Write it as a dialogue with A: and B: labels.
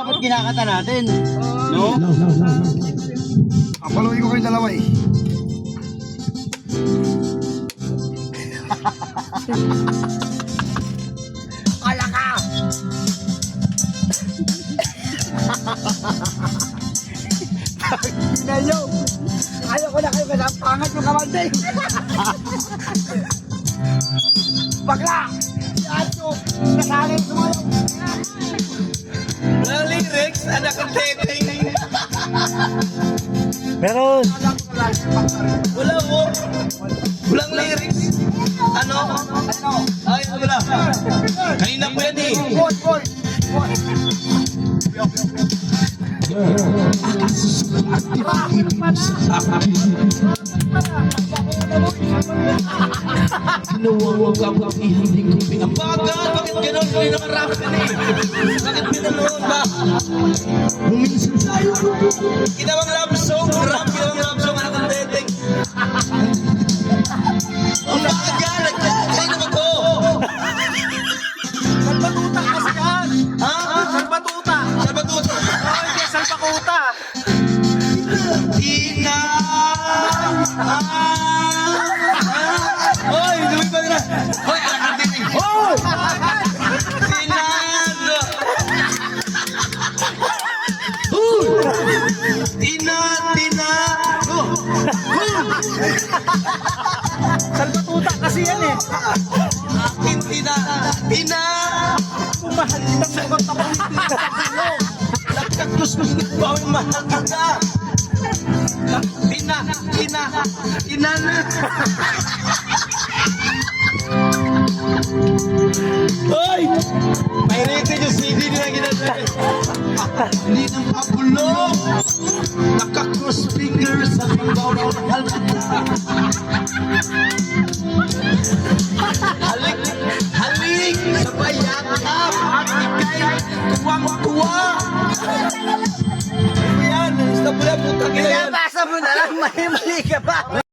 A: dapat kinakata natin. No?
B: Papaluin ko kayong dalawa eh. Kaya ka! Ngayon, ayaw ko na kayo kasi ang pangat yung kamanding. Bakla! Yan yung nasalin sumayaw.
C: Walang lyrics, anak ang dating.
A: Meron.
C: Wala mo. Walang lyrics. Ano? Ay, wala. Kanina po yan eh.
B: Boy!
C: Nawawag ang hindi ko pinabagal. Bakit gano'n? Hindi naman rap ka na eh. Bakit pinanoon ba? Luminsan tayo. Ginawang love song. Rap, ginawang love song. Anak ang dating. Ang bagal. Ay naman ko.
B: Salbatuta kasi yan!
C: Ha?
B: Salbatuta!
C: Salbatuta.
B: Hindi, salbakuta!
C: Ina! Hoy, lumipad na! Hoy, anak ang dating! Hoy! Tinado! Hoy! Tinado!
B: Salbatuta kasi yan eh!
C: Akin tina!
B: Pumahal kitang mukhang tapawitin sa pulo!
C: Nagkakuskus na ba ang mahal ka? Tina na! Hoy! Pirated yung CD nila ginagawa. Hindi nang pabulong. Naka-cross fingers sa pinggaw ng mahal kita. Halik, sabay yakap at ikay tuwang-tuwa. Ano yan? Sa pula putang ina yan.
B: Basa mo na lang, mali ka pa!